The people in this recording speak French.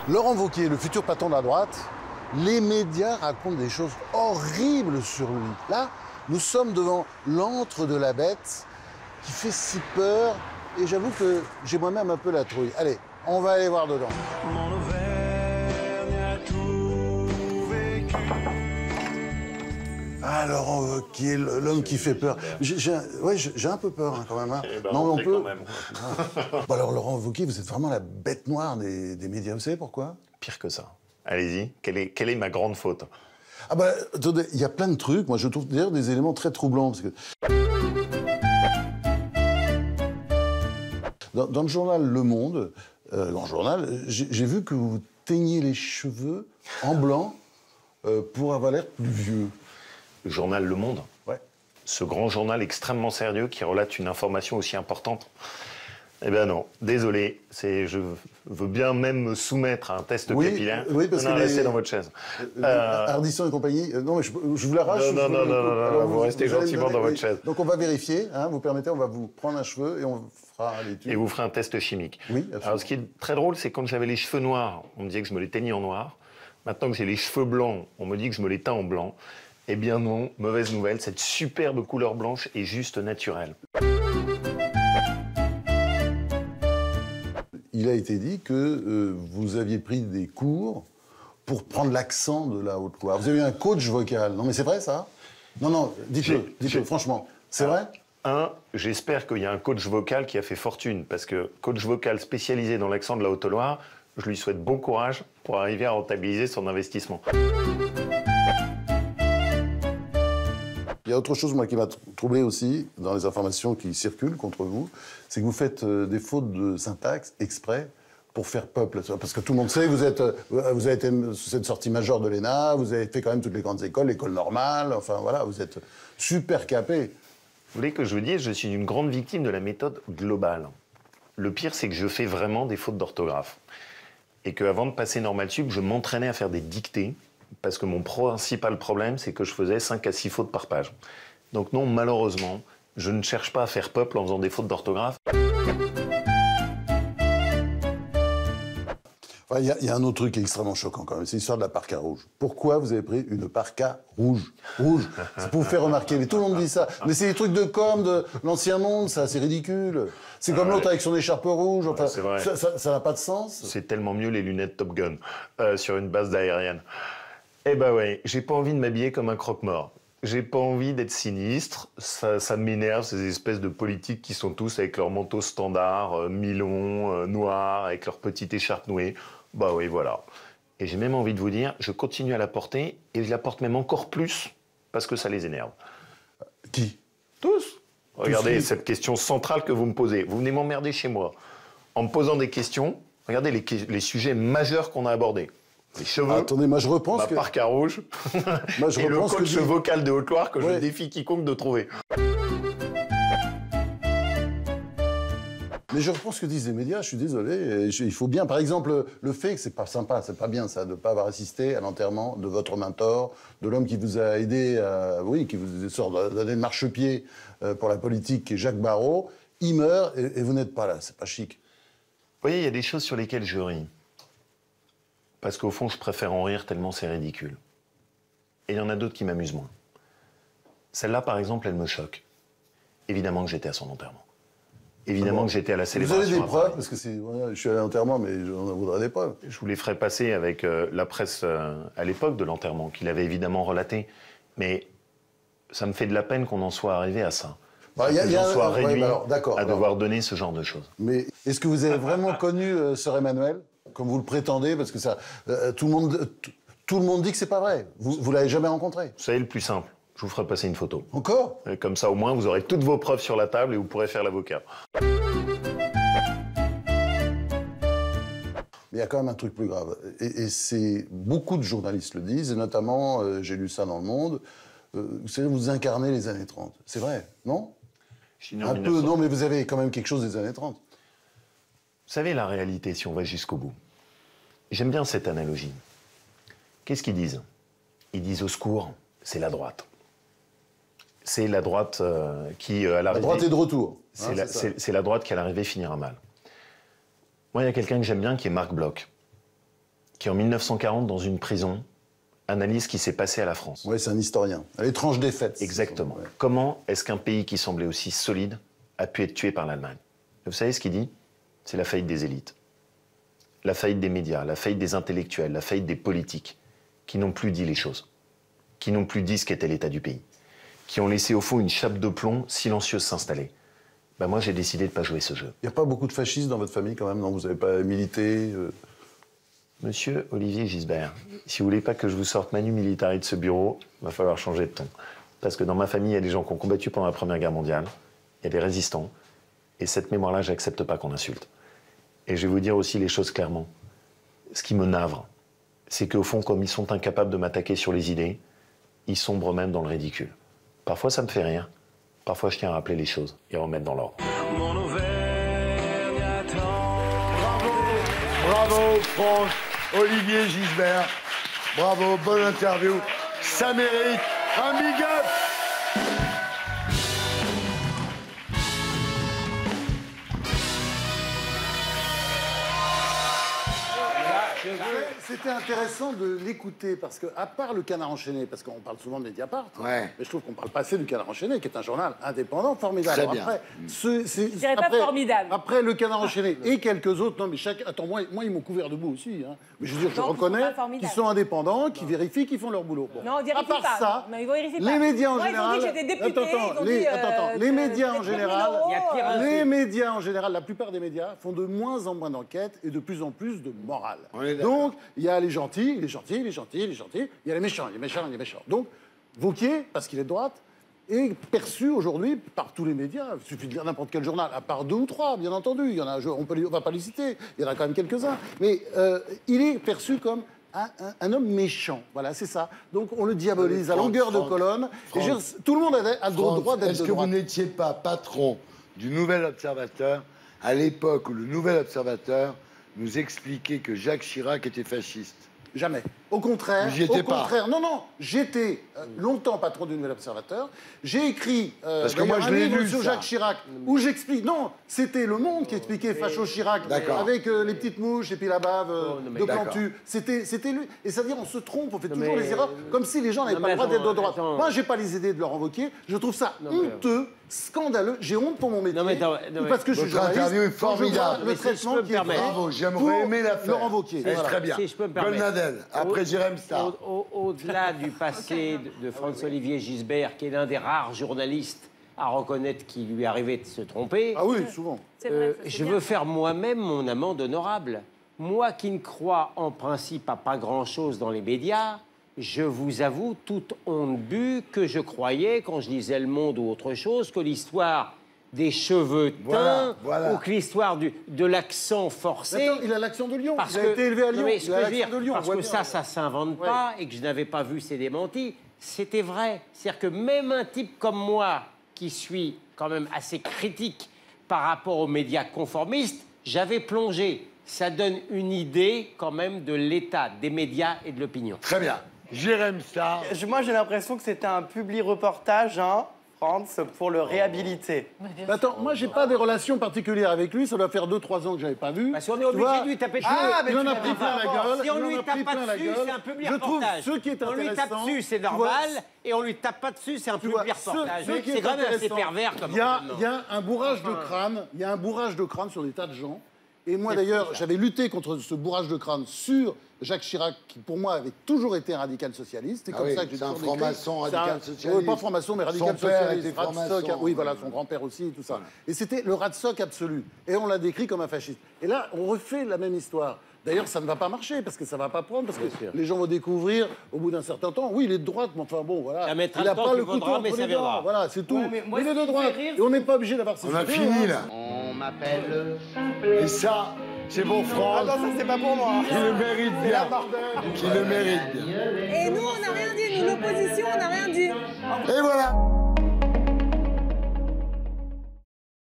Laurent Wauquiez, le futur patron de la droite, les médias racontent des choses horribles sur lui. Là, nous sommes devant l'antre de la bête qui fait si peur et j'avoue que j'ai moi-même un peu la trouille. Allez, on va aller voir dedans. Mon Auvergne a tout vécu. Ah, Laurent Wauquiez, l'homme qui fait peur. J'ai un peu peur hein, quand même. Hein. Ben, non, mais on peut. Quand même. Bon, alors, Laurent Wauquiez, vous êtes vraiment la bête noire des médias. Vous savez pourquoi? Pire que ça. Allez-y, quelle est ma grande faute? Ah bah, attendez, il y a plein de trucs. Moi, je trouve d'ailleurs des éléments très troublants. Parce que... Dans le journal Le Monde, j'ai vu que vous teigniez les cheveux en blanc pour avoir l'air plus vieux. Le journal Le Monde? Ouais. Ce grand journal extrêmement sérieux qui relate une information aussi importante? Eh bien non, désolé, je veux bien même me soumettre à un test capillaire. Oui, parce que restez dans votre chaise. Ardisson et compagnie, non mais je vous l'arrache. Non, vous restez gentiment dans votre chaise. Donc on va vérifier, hein, vous permettez, on va vous prendre un cheveu et on fera l'étude. Et vous ferez un test chimique. Oui, absolument. Alors ce qui est très drôle, c'est quand j'avais les cheveux noirs, on me disait que je me les teignais en noir. Maintenant que j'ai les cheveux blancs, on me dit que je me les teins en blanc. Eh bien non, mauvaise nouvelle, cette superbe couleur blanche est juste naturelle. Il a été dit que vous aviez pris des cours pour prendre l'accent de la Haute-Loire. Vous avez eu un coach vocal. Non mais c'est vrai ça? Non, dites-le, franchement. C'est vrai? J'espère qu'il y a un coach vocal qui a fait fortune, parce que coach vocal spécialisé dans l'accent de la Haute-Loire, je lui souhaite bon courage pour arriver à rentabiliser son investissement. Il y a autre chose, moi, qui m'a troublé aussi, dans les informations qui circulent contre vous, c'est que vous faites des fautes de syntaxe exprès pour faire peuple. Parce que tout le monde sait que vous avez été cette sortie majeure de l'ENA, vous avez fait quand même toutes les grandes écoles, l'école normale, enfin voilà, vous êtes super capé. Vous voulez que je vous dise, je suis une grande victime de la méthode globale. Le pire, c'est que je fais vraiment des fautes d'orthographe. Et qu'avant de passer Normal Sup, je m'entraînais à faire des dictées, parce que mon principal problème, c'est que je faisais 5 à 6 fautes par page. Donc non, malheureusement, je ne cherche pas à faire peuple en faisant des fautes d'orthographe. Enfin, il y a un autre truc qui est extrêmement choquant quand même, c'est l'histoire de la parka rouge. Pourquoi vous avez pris une parka rouge? Rouge, c'est pour vous faire remarquer. Mais tout le monde dit ça. Mais c'est des trucs de com, de l'ancien monde, ça, c'est ridicule. C'est comme l'autre avec son écharpe rouge, enfin, ça n'a pas de sens. C'est tellement mieux les lunettes Top Gun sur une base aérienne. Eh ben ouais, j'ai pas envie de m'habiller comme un croque-mort. J'ai pas envie d'être sinistre. Ça m'énerve, ces espèces de politiques qui sont tous avec leur manteau standard, mi-long, noir, avec leur petite écharpe nouée. Bah oui, voilà. Et j'ai même envie de vous dire, je continue à la porter, et je la porte même encore plus, parce que ça les énerve. Qui? Tous. Regardez cette question centrale que vous me posez. Vous venez m'emmerder chez moi en me posant des questions. Regardez les sujets majeurs qu'on a abordés. Les cheveux, attendez, moi je repense que... parka rouge, moi, je et le coach vocal de Haute-Loire que je défie quiconque de trouver. Mais je reprends ce que disent les médias, je suis désolé. Il faut bien, par exemple, le fait que c'est pas sympa, c'est pas bien ça, de ne pas avoir assisté à l'enterrement de votre mentor, de l'homme qui vous a aidé, qui vous a donné le marchepied pour la politique, qui est Jacques Barrot. Il meurt et vous n'êtes pas là, c'est pas chic. Vous voyez, il y a des choses sur lesquelles je ris. Parce qu'au fond, je préfère en rire tellement c'est ridicule. Et il y en a d'autres qui m'amusent moins. Celle-là, par exemple, elle me choque. Évidemment que j'étais à son enterrement. Évidemment que j'étais à la célébration. Vous avez des preuves, parce que je suis à l'enterrement, mais j'en voudrais des preuves. Je vous les ferai passer avec la presse à l'époque de l'enterrement, qu'il avait évidemment relaté. Mais ça me fait de la peine qu'on en soit arrivé à ça. Qu'on soit réduit à devoir donner ce genre de choses. Mais est-ce que vous avez vraiment connu Sœur Emmanuel, comme vous le prétendez? Parce que ça, tout le monde dit que c'est pas vrai. Vous l'avez jamais rencontré? Vous savez, le plus simple, je vous ferai passer une photo. Encore? Et comme ça, au moins, vous aurez toutes vos preuves sur la table et vous pourrez faire l'avocat. Mais il y a quand même un truc plus grave. Et c'est beaucoup de journalistes le disent, et notamment, j'ai lu ça dans Le Monde, vous incarnez les années 30. C'est vrai, non? Un peu, non, mais vous avez quand même quelque chose des années 30. Vous savez, la réalité, si on va jusqu'au bout. J'aime bien cette analogie. Qu'est-ce qu'ils disent? Ils disent au secours, c'est la droite. C'est la droite qui, à l'arrivée... La droite est de retour. C'est la droite qui, à l'arrivée, finira mal. Moi, il y a quelqu'un que j'aime bien qui est Marc Bloch. qui en 1940, dans une prison, analyse ce qui s'est passé à la France. Oui, c'est un historien. À l'étrange défaite. Exactement. Ouais. Comment est-ce qu'un pays qui semblait aussi solide a pu être tué par l'Allemagne? Vous savez ce qu'il dit? C'est la faillite des élites. La faillite des médias, la faillite des intellectuels, la faillite des politiques, qui n'ont plus dit les choses, qui n'ont plus dit ce qu'était l'état du pays, qui ont laissé au fond une chape de plomb silencieuse s'installer. Ben moi, j'ai décidé de ne pas jouer ce jeu. Il n'y a pas beaucoup de fascistes dans votre famille quand même, non? Vous n'avez pas milité Monsieur Olivier Gisbert, si vous voulez pas que je vous sorte Manu Militari de ce bureau, il va falloir changer de ton. Parce que dans ma famille, il y a des gens qui ont combattu pendant la Première Guerre mondiale, il y a des résistants, et cette mémoire-là, j'accepte pas qu'on insulte. Et je vais vous dire aussi les choses clairement. Ce qui me navre, c'est qu'au fond, comme ils sont incapables de m'attaquer sur les idées, ils sombrent même dans le ridicule. Parfois, ça me fait rire. Parfois, je tiens à rappeler les choses et remettre dans l'ordre. Mon Auvergne attend. Bravo, Franck, Olivier Gisbert. Bravo, bonne interview. Ça mérite un big up. C'était intéressant de l'écouter parce que, à part le Canard enchaîné, parce qu'on parle souvent de Mediapart, Ouais. mais je trouve qu'on parle pas assez du Canard enchaîné, qui est un journal indépendant, formidable. Très Alors bien. Après, Je dirais pas formidable. Après le Canard enchaîné et quelques autres, non mais attends, moi ils m'ont couvert debout aussi. Hein. Mais je veux dire, je Non, ils sont reconnais pas formidables. qu'ils sont indépendants, qu'ils vérifient, qu'ils font leur boulot. Bon. Non, on vérifie à part pas. ça, Non, ils vérifient pas. les médias en Moi, général. Ils ont dit que j'étais député. ils ont dit, les médias en que général. Il y a pire Les médias en général, la plupart des médias font de moins en moins d'enquêtes et de plus en plus de morale. On est d'accord. Donc, il y a les gentils, les gentils, les gentils, les gentils, il y a les méchants, les méchants, les méchants. Donc, Wauquiez, parce qu'il est de droite, est perçu aujourd'hui par tous les médias. Il suffit de lire n'importe quel journal, à part 2 ou 3, bien entendu. Il y en a, on va pas les citer, il y en a quand même quelques-uns. Mais il est perçu comme un homme méchant. Voilà, c'est ça. Donc, on le diabolise à longueur de colonne. Et je veux dire, tout le monde a le droit d'être de Est-ce que vous droite. n'étiez pas patron du Nouvel Observateur à l'époque où le Nouvel Observateur nous expliquait que Jacques Chirac était fasciste? Jamais. Au contraire. Vous y étiez au pas. contraire. Non. J'étais longtemps patron du Nouvel Observateur. J'ai écrit Parce que moi, d'ailleurs, je un l'ai livre lu, sur ça. Jacques Chirac où j'explique. Non, c'était Le Monde qui expliquait Facho Chirac D'accord. avec les petites mouches et puis la bave de D'accord. Plantu. C'était lui. Et c'est-à-dire, on se trompe, on fait toujours les erreurs, comme si les gens n'avaient pas le droit d'être de droite. Moi, j'ai pas les idées de leur invoquer. Je trouve ça honteux, scandaleux. J'ai honte pour mon métier. Non, mais parce que je suis Votre journaliste. interview est quand je vois formidable. Le Mais si je traitement peux me qui est fait permettre. Bravo, pour j'aimerais aimer la faire. Laurent Wauquiez. C'est Voilà. très bien. Si je peux me permettre. Golnadel, après Jérém Star. Au-delà du passé de François-Olivier Gisbert, qui est l'un des rares journalistes à reconnaître qu'il lui arrivait de se tromper, Ah oui, souvent. C'est vrai, ça, c'est je bien. veux faire moi-même mon amende honorable. Moi qui ne crois en principe à pas grand-chose dans les médias, je vous avoue, toute honte bue, que je croyais, quand je lisais Le Monde ou autre chose, que l'histoire des cheveux teints, Voilà. ou que l'histoire de l'accent forcé... Attends, il a l'accent de Lyon. Parce Il a été élevé à Lyon. Non, mais ce Il a que je veux l'accent dire, de Lyon. parce on voit que bien. ça s'invente Ouais. pas et que je n'avais pas vu ces démentis, c'était vrai. C'est-à-dire que même un type comme moi, qui suis quand même assez critique par rapport aux médias conformistes, j'avais plongé. Ça donne une idée quand même de l'état des médias et de l'opinion. Très bien. Jérém Star. Moi, j'ai l'impression que c'était un publi-reportage, hein, Franz, pour le réhabiliter. Mais attends, moi, j'ai pas des relations particulières avec lui. Ça doit faire 2-3 ans que je l'avais pas vu. Bah, si on est Tu obligé vois, de lui taper dessus, Ah, mais il en tu a l'as pris dit plein la avant. gueule. si on il en lui a pris tape pas plein la dessus, gueule. c'est un public Je trouve reportage. ce qui est On lui tape intéressant. dessus, c'est tu vois, normal, et on lui tape pas dessus, c'est un tu public vois, reportage. ce qui est C'est quand même assez intéressant, pervers comme il y a raisonnement. un bourrage de crâne. Il y a un bourrage de crâne sur des tas de gens. Et moi, d'ailleurs, j'avais lutté contre ce bourrage de crâne sur Jacques Chirac, qui pour moi avait toujours été un radical socialiste. C'est Ah comme oui, ça que j'ai c'est un toujours décrit. franc-maçon, C'est un- radical socialiste. Pas franc-maçon, mais radical Son père socialiste. était Radsoc, franc-maçon. oui, voilà, son grand-père aussi, tout ça. Et c'était le Radsoc absolu. Et on l'a décrit comme un fasciste. Et là, on refait la même histoire. D'ailleurs, ça ne va pas marcher, parce que ça ne va pas prendre, parce que les gens vont découvrir, au bout d'un certain temps, oui, il est de droite, mais enfin bon, voilà. Ça mettra il n'a le temps pas qu'il le couteau faudra, mais entre ça les dents. viendra. Voilà, c'est tout. Ouais, mais moi, il est ce de qui me droite. fait rire, Et on n'est pas obligé d'avoir ses On a idées, fini, hein. là. On m'appelle Et ça, c'est pour Ah France, non, ça, c'est pas pour moi. qui le mérite bien. Qui le mérite bien. Et nous, on n'a rien dit. Nous, l'opposition, on n'a rien dit. Et voilà.